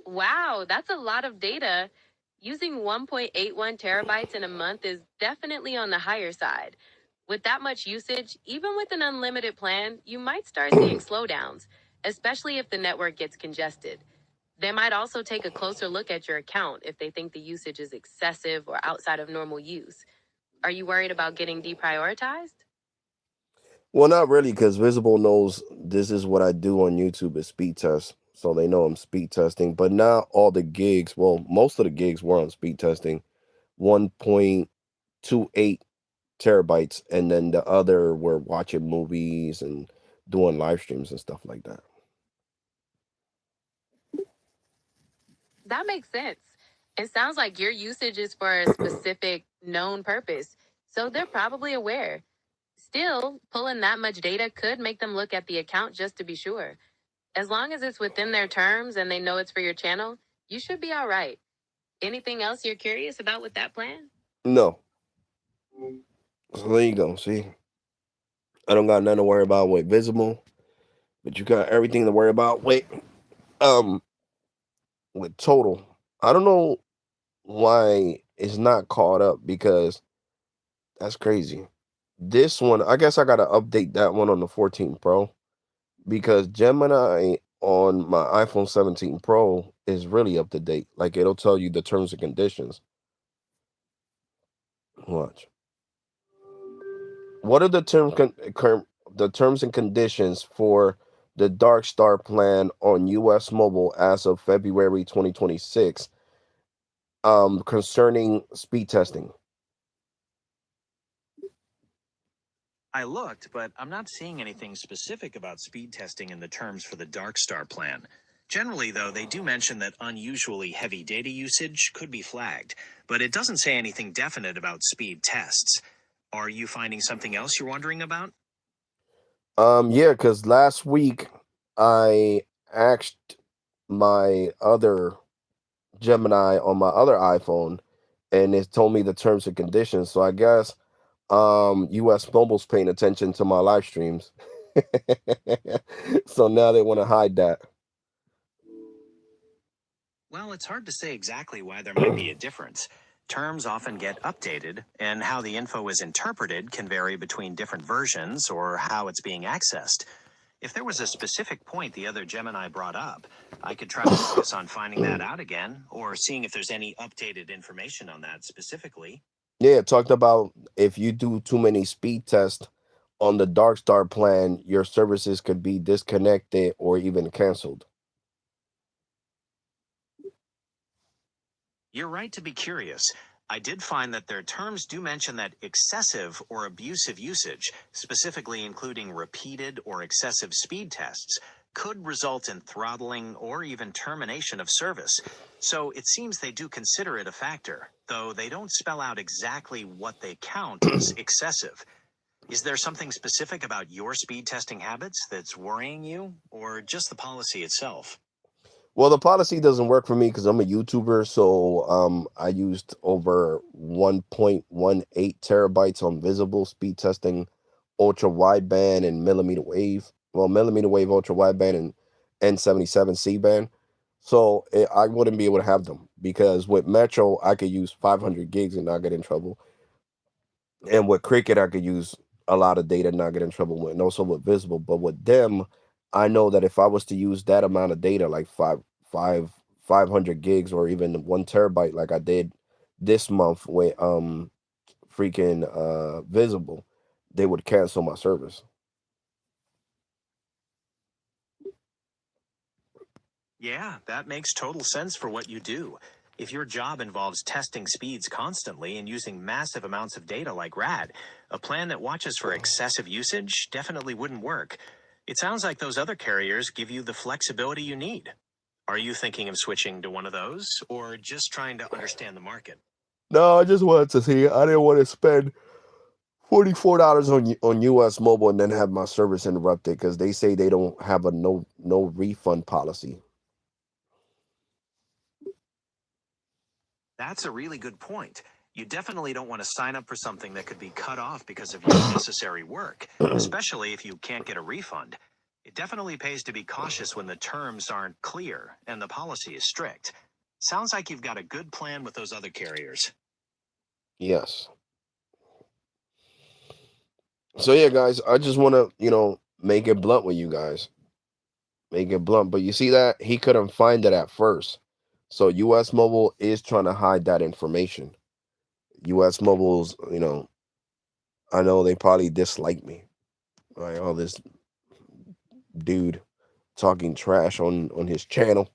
Wow, that's a lot of data. Using 1.81 terabytes in a month is definitely on the higher side. With that much usage, even with an unlimited plan, you might start seeing slowdowns, especially if the network gets congested. They might also take a closer look at your account if they think the usage is excessive or outside of normal use. Are you worried about getting deprioritized? Well, not really, because Visible knows this is what I do on YouTube is speed test. So they know I'm speed testing, but not all the gigs. Well, most of the gigs were on speed testing, 1.28 terabytes, and then the other were watching movies and doing live streams and stuff like that. That makes sense. It sounds like your usage is for a specific known purpose, so they're probably aware. Still, pulling that much data could make them look at the account just to be sure. As long as it's within their terms and they know it's for your channel, you should be all right. Anything else you're curious about with that plan? No. So there you go. See, I don't got nothing to worry about with Visible, but you got everything to worry about um with Total. I don't know why it's not caught up because that's crazy. This one, I guess I gotta update that one on the 14 Pro because Gemini on my iPhone 17 Pro is really up to date. Like it'll tell you the terms and conditions. Watch. What are the terms and conditions for the Dark Star plan on US Mobile as of February 2026 concerning speed testing? I looked, but I'm not seeing anything specific about speed testing in the terms for the Dark Star plan. Generally, though, they do mention that unusually heavy data usage could be flagged, but it doesn't say anything definite about speed tests. Are you finding something else you're wondering about? Yeah, because last week I asked my other Gemini on my other iPhone and it told me the terms and conditions. So I guess US Mobile's paying attention to my live streams. So now they want to hide that. Well, it's hard to say exactly why there might be a difference. Terms often get updated, and how the info is interpreted can vary between different versions or how it's being accessed. If there was a specific point the other Gemini brought up, I could try to focus on finding that out again, or seeing if there's any updated information on that specifically. Yeah, it talked about if you do too many speed tests on the Dark Star plan, your services could be disconnected or even canceled. You're right to be curious. I did find that their terms do mention that excessive or abusive usage, specifically including repeated or excessive speed tests, could result in throttling or even termination of service. So it seems they do consider it a factor, though they don't spell out exactly what they count as excessive. Is there something specific about your speed testing habits that's worrying you, or just the policy itself? Well, the policy doesn't work for me because I'm a YouTuber, so I used over 1.18 terabytes on visible speed testing, ultra wideband and millimeter wave. Well, millimeter wave, ultra wideband, and N77 C band. So I wouldn't be able to have them because with Metro I could use 500 gigs and not get in trouble, and with Cricket I could use a lot of data and not get in trouble with, and also with Visible. But with them, I know that if I was to use that amount of data, like five 500 gigs or even 1 terabyte, like I did this month with freaking Visible, they would cancel my service. Yeah, that makes total sense for what you do. If your job involves testing speeds constantly and using massive amounts of data like RAD, a plan that watches for excessive usage definitely wouldn't work. It sounds like those other carriers give you the flexibility you need. Are you thinking of switching to one of those, or just trying to understand the market? No, I just wanted to see. I didn't want to spend $44 on US Mobile and then have my service interrupted because they say they don't have a no refund policy. That's a really good point. You definitely don't want to sign up for something that could be cut off because of your unnecessary work, especially if you can't get a refund. It definitely pays to be cautious when the terms aren't clear and the policy is strict. Sounds like you've got a good plan with those other carriers. Yes. So yeah, guys, I just want to make it blunt with you guys, make it blunt. But you see that he couldn't find it at first, so US Mobile is trying to hide that information. US Mobile's, I know they probably dislike me, right? All this dude talking trash on his channel,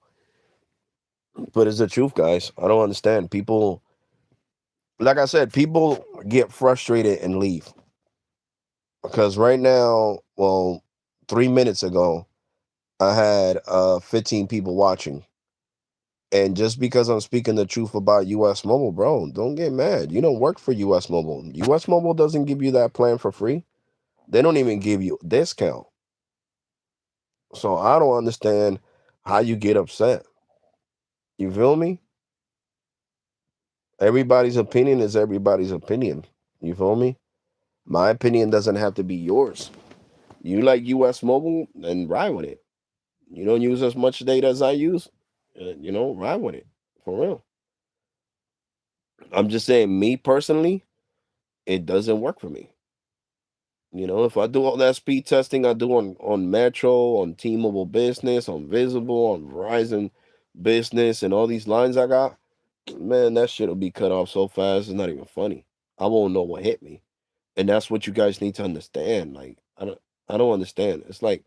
but it's the truth, guys. I don't understand people. Like I said, people get frustrated and leave because right now, well, 3 minutes ago, I had 15 people watching. And just because I'm speaking the truth about US Mobile, bro, don't get mad. You don't work for US Mobile. US Mobile doesn't give you that plan for free. They don't even give you a discount. So I don't understand how you get upset. You feel me? Everybody's opinion is everybody's opinion. You feel me? My opinion doesn't have to be yours. You like US Mobile, then ride with it. You don't use as much data as I use, ride with it. For real. I'm just saying, me personally, it doesn't work for me. If I do all that speed testing I do on Metro, on T-Mobile Business, on Visible, on Verizon Business, and all these lines I got, man, that shit will be cut off so fast. It's not even funny. I won't know what hit me, and that's what you guys need to understand. Like, I don't understand. It's like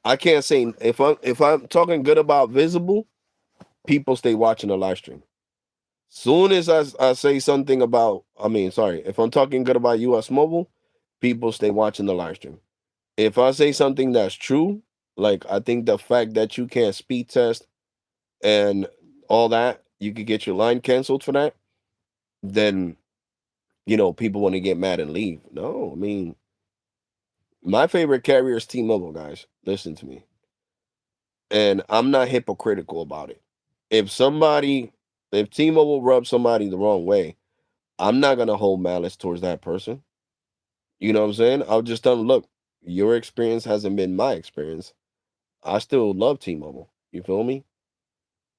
I can't say if I'm talking good about Visible, people stay watching the live stream. Soon as I say something about, I mean, sorry, if I'm talking good about US Mobile, people stay watching the live stream. If I say something that's true, like I think the fact that you can't speed test and all that, you could get your line canceled for that, then people want to get mad and leave. No, I mean, my favorite carrier is T-Mobile, guys. Listen to me. And I'm not hypocritical about it. If somebody, if T-Mobile rubs somebody the wrong way, I'm not gonna hold malice towards that person. You know what I'm saying? I'll just tell them, look, your experience hasn't been my experience. I still love T-Mobile. You feel me?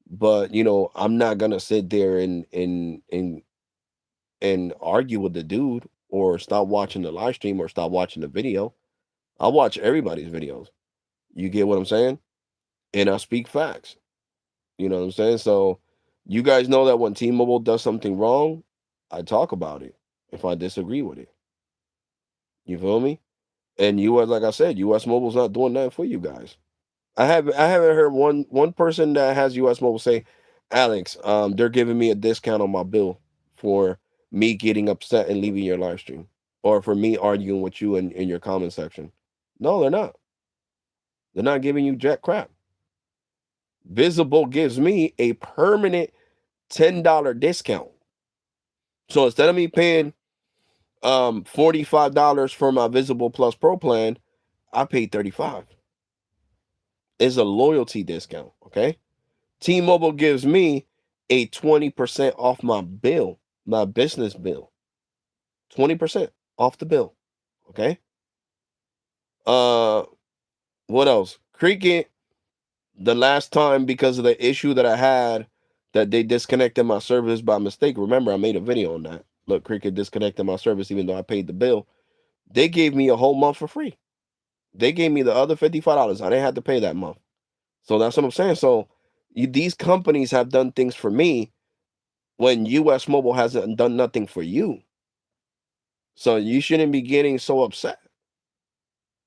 But I'm not gonna sit there and argue with the dude or stop watching the live stream or stop watching the video. I watch everybody's videos. You get what I'm saying? And I speak facts. You know what I'm saying? So you guys know that when T-Mobile does something wrong, I talk about it if I disagree with it. You feel me? And US, like I said, US Mobile's not doing nothing for you guys. I haven't heard one person that has US Mobile say, Alex, they're giving me a discount on my bill for me getting upset and leaving your live stream. Or for me arguing with you in your comment section. No, they're not. They're not giving you jack crap. Visible gives me a permanent $10 discount. So instead of me paying $45 for my Visible Plus Pro plan, I paid 35. It's a loyalty discount, okay? T-Mobile gives me a 20% off my bill, my business bill. 20% off the bill, okay? Uh what else? Cricket, the last time because of the issue that I had that they disconnected my service by mistake. Remember, I made a video on that. Look, Cricket disconnected my service even though I paid the bill. They gave me a whole month for free. They gave me the other $55. I didn't have to pay that month. So that's what I'm saying. So these companies have done things for me when US Mobile hasn't done nothing for you. So you shouldn't be getting so upset.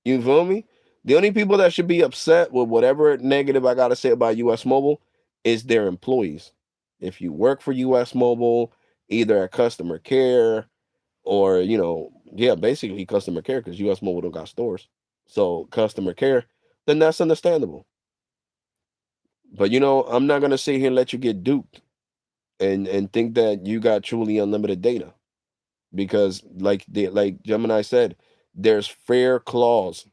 You feel me? The only people that should be upset with whatever negative I got to say about US Mobile is their employees. If you work for US Mobile, either at customer care or, yeah, basically customer care because US Mobile don't got stores. So customer care, then that's understandable. But I'm not gonna sit here and let you get duped and think that you got truly unlimited data because like Gemini said, there's fair clause.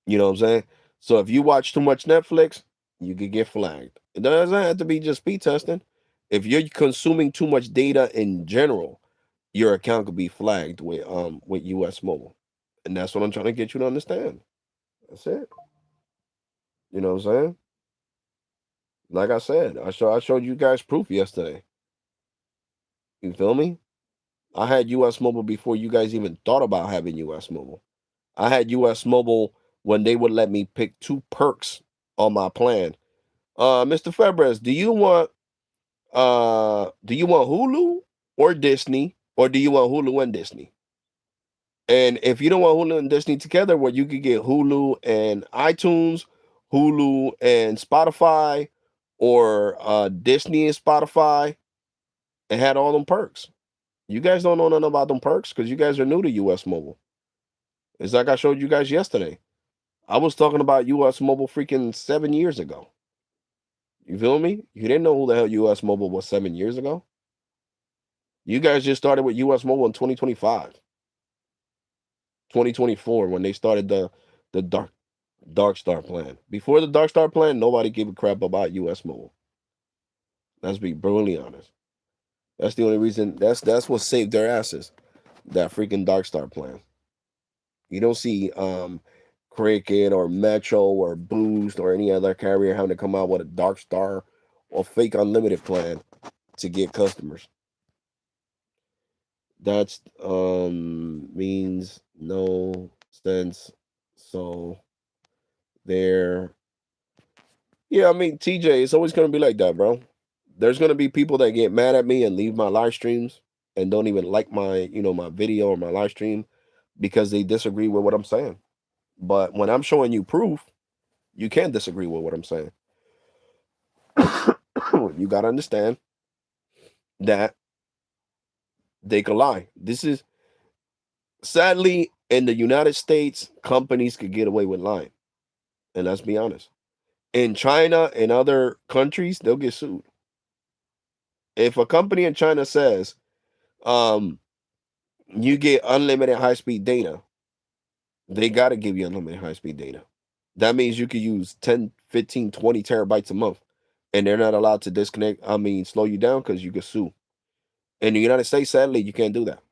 You know what I'm saying? So if you watch too much Netflix, you could get flagged. It doesn't have to be just speed testing. If you're consuming too much data in general, your account could be flagged with US Mobile. And that's what I'm trying to get you to understand. That's it. You know what I'm saying? Like I said, I showed you guys proof yesterday. You feel me? I had US Mobile before you guys even thought about having US Mobile. I had US Mobile when they would let me pick two perks on my plan. Mr. Febres, do you want Hulu or Disney, or do you want Hulu and Disney? And if you don't want Hulu and Disney together, where you could get Hulu and iTunes, Hulu and Spotify, or Disney and Spotify, and had all them perks. You guys don't know nothing about them perks because you guys are new to US Mobile. It's like I showed you guys yesterday. I was talking about US Mobile freaking 7 years ago. You feel me? You didn't know who the hell US Mobile was 7 years ago. You guys just started with US Mobile in 2025, 2024 when they started the Dark Star plan. Before the Dark Star plan, nobody gave a crap about US Mobile. Let's be brutally honest. That's the only reason. That's what saved their asses. That freaking Dark Star plan. You don't see Cricket or Metro or Boost or any other carrier having to come out with a Dark Star or fake unlimited plan to get customers. That's means no sense. So there, yeah, I mean, TJ, it's always gonna be like that, bro. There's gonna be people that get mad at me and leave my live streams and don't even like my video or my live stream because they disagree with what I'm saying. But when I'm showing you proof, you can't disagree with what I'm saying. You gotta understand that they could lie. This is sadly in the United States, companies could get away with lying. And let's be honest. In China and other countries, they'll get sued. If a company in China says, um, you get unlimited high speed data, they gotta give you unlimited high speed data. That means you could use 10, 15, 20 terabytes a month. And they're not allowed to slow you down because you could sue. In the United States, sadly, you can't do that.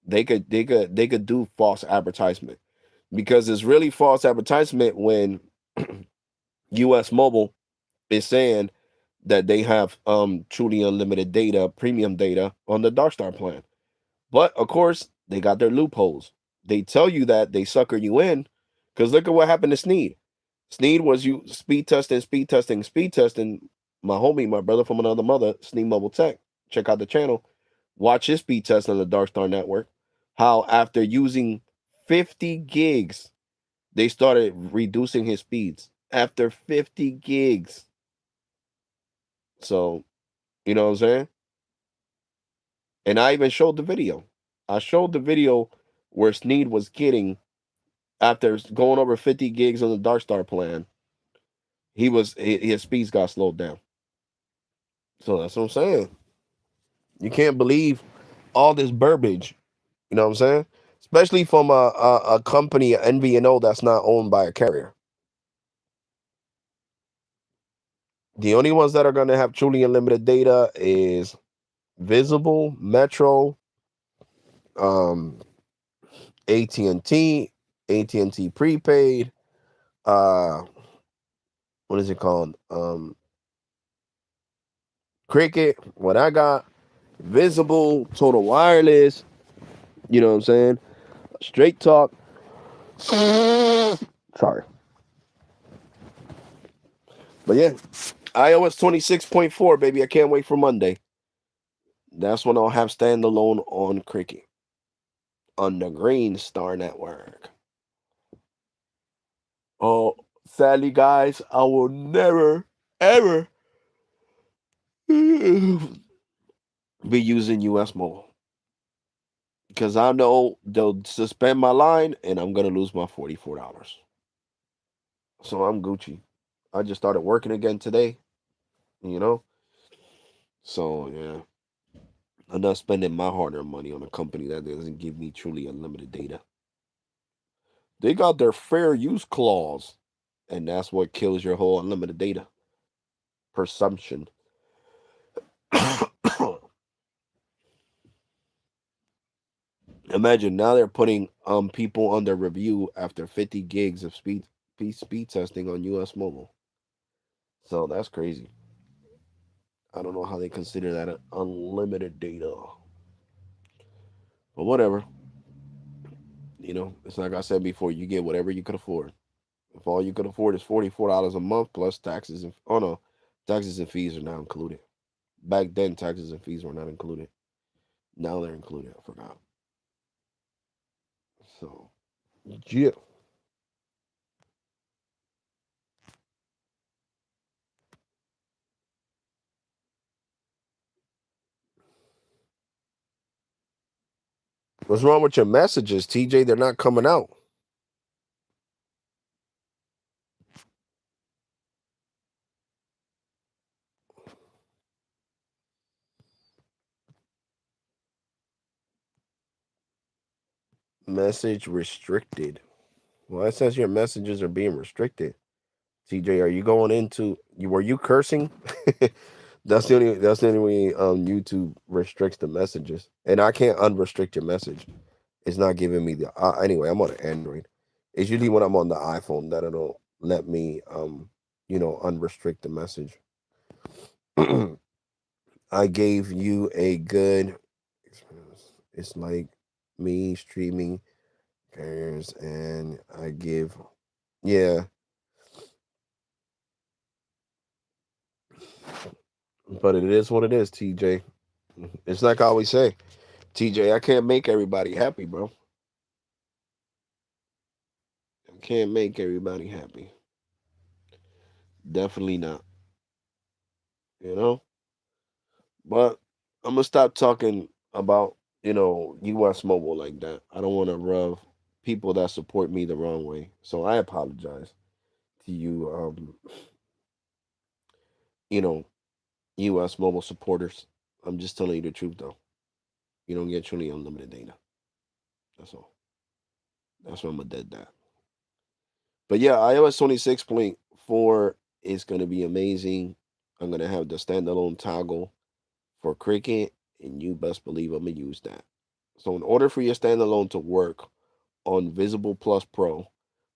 They could do false advertisement because it's really false advertisement when US Mobile is saying that they have truly unlimited data, premium data on the Dark Star plan. But of course, they got their loopholes. They tell you that they sucker you in because look at what happened to Sneed. Sneed was you speed testing, speed testing, speed testing. My homie, my brother from another mother, Sneed Mobile Tech. Check out the channel. Watch his speed test on the Dark Star Network. How after using 50 gigs, they started reducing his speeds after 50 gigs. So, you know what I'm saying? And I even showed the video. I showed the video where Sneed was getting after going over 50 gigs on the Dark Star plan. His speeds got slowed down. So that's what I'm saying. You can't believe all this burbage. You know what I'm saying? Especially from a company, NVNO, that's not owned by a carrier. The only ones that are going to have truly unlimited data is Visible, Metro, um, AT&T, AT&T prepaid. Uh, what is it called? Cricket. What I got? Visible, Total Wireless. You know what I'm saying? Straight Talk. Sorry, but yeah, iOS 26.4, baby. I can't wait for Monday. That's when I'll have standalone on Cricket on the Green Star Network. Oh, sadly, guys, I will never, ever be using US Mobile because I know they'll suspend my line and I'm gonna lose my $44. So I'm Gucci. I just started working again today, you know. So yeah, I'm not spending my hard-earned money on a company that doesn't give me truly unlimited data. They got their fair use clause, and that's what kills your whole unlimited data presumption. Imagine now they're putting people under review after 50 gigs of speed testing on US Mobile. So that's crazy. I don't know how they consider that an unlimited data. But whatever. It's like I said before, you get whatever you could afford. If all you could afford is $44 a month plus taxes and oh no, taxes and fees are not included. Back then taxes and fees were not included. Now they're included. I forgot. So yeah. What's wrong with your messages, TJ? They're not coming out. Message restricted. Well, it says your messages are being restricted. TJ, are you going into you? Were you cursing? That's the only way YouTube restricts the messages, and I can't unrestrict your message. It's not giving me the anyway. I'm on an Android. It's usually when I'm on the iPhone that it'll let me unrestrict the message. I gave you a good. It's like me streaming carriers, and I give yeah. But it is what it is, TJ. It's like I always say, TJ. I can't make everybody happy, bro. I can't make everybody happy. Definitely not. You know. But I'm gonna stop talking about U.S. Mobile like that. I don't want to rub people that support me the wrong way. So I apologize to you, you know, U.S. Mobile supporters. I'm just telling you the truth, though. You don't get truly unlimited data. That's all. That's why I'm gonna dead that. But yeah, iOS 26.4 is gonna be amazing. I'm gonna have the standalone toggle for Cricket, and you best believe I'm gonna use that. So in order for your standalone to work on Visible Plus Pro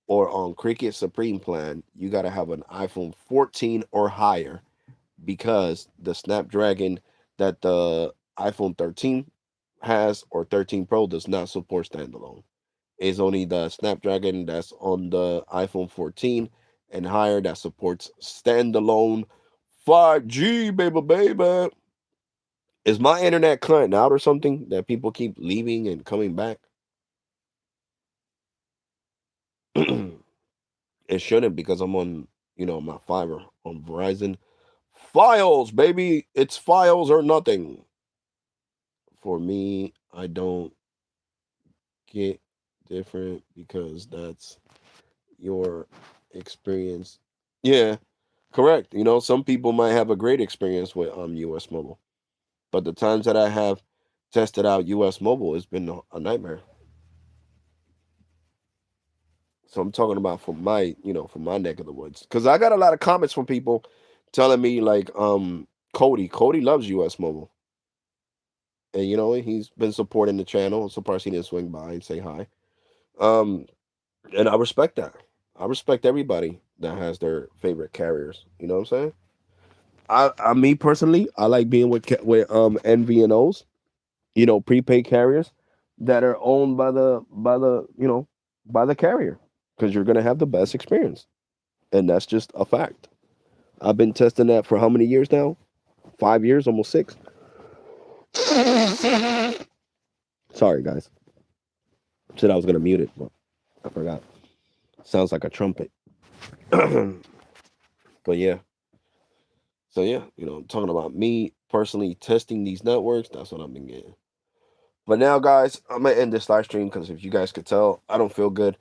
or on Cricket Supreme Plan, you got to have an iPhone 14 or higher because the Snapdragon that the iPhone 13 has or 13 Pro does not support standalone. It's only the Snapdragon that's on the iPhone 14 and higher that supports standalone 5G, baby. Is my internet cutting out or something that people keep leaving and coming back? It shouldn't because I'm on, my fiber on Verizon. Files, baby. It's files or nothing. For me, I don't get different because that's your experience. Yeah, correct. Some people might have a great experience with US Mobile, but the times that I have tested out US Mobile, it's been a nightmare. So I'm talking about from my neck of the woods, because I got a lot of comments from people telling me like, Cody loves US Mobile, and he's been supporting the channel. I'm surprised he didn't swing by and say hi. Um, and I respect that. I respect everybody that has their favorite carriers. You know what I'm saying? Me personally, I like being with MVNOs, prepaid carriers that are owned by the carrier, because you're gonna have the best experience, and that's just a fact. I've been testing that for how many years now? 5 years, almost six. Sorry, guys. Said I was gonna mute it, but I forgot. Sounds like a trumpet. But yeah. So yeah, I'm talking about me personally testing these networks. That's what I've been getting. But now, guys, I'm gonna end this live stream because if you guys could tell, I don't feel good,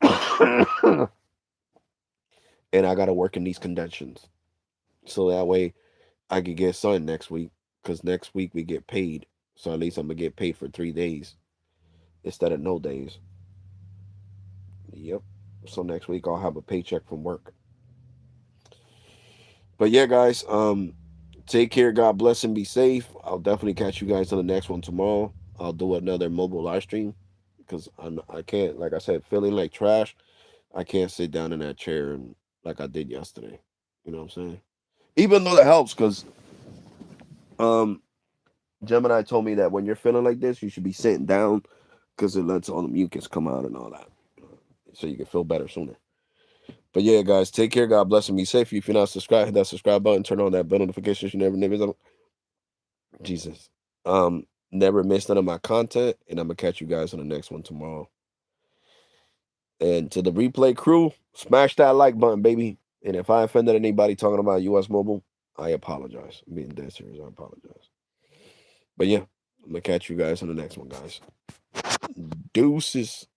and I gotta work in these conditions. So that way, I could get sun next week. Because next week we get paid. So at least I'm gonna get paid for 3 days instead of no days. Yep. So next week I'll have a paycheck from work. But yeah, guys, take care. God bless and be safe. I'll definitely catch you guys on the next one tomorrow. I'll do another mobile live stream because I can't, like I said, feeling like trash. I can't sit down in that chair and like I did yesterday. You know what I'm saying? Even though that helps, because um, Gemini told me that when you're feeling like this, you should be sitting down because it lets all the mucus come out and all that, so you can feel better sooner. But yeah, guys, take care. God bless and be safe. If you're not subscribed, hit that subscribe button. Turn on that bell notifications. You never Jesus. Never miss none of my content, and I'm gonna catch you guys on the next one tomorrow. And to the replay crew, smash that like button, baby. And if I offended anybody talking about US Mobile, I apologize. I'm being dead serious. I apologize. But yeah, I'm gonna catch you guys on the next one, guys. Deuces.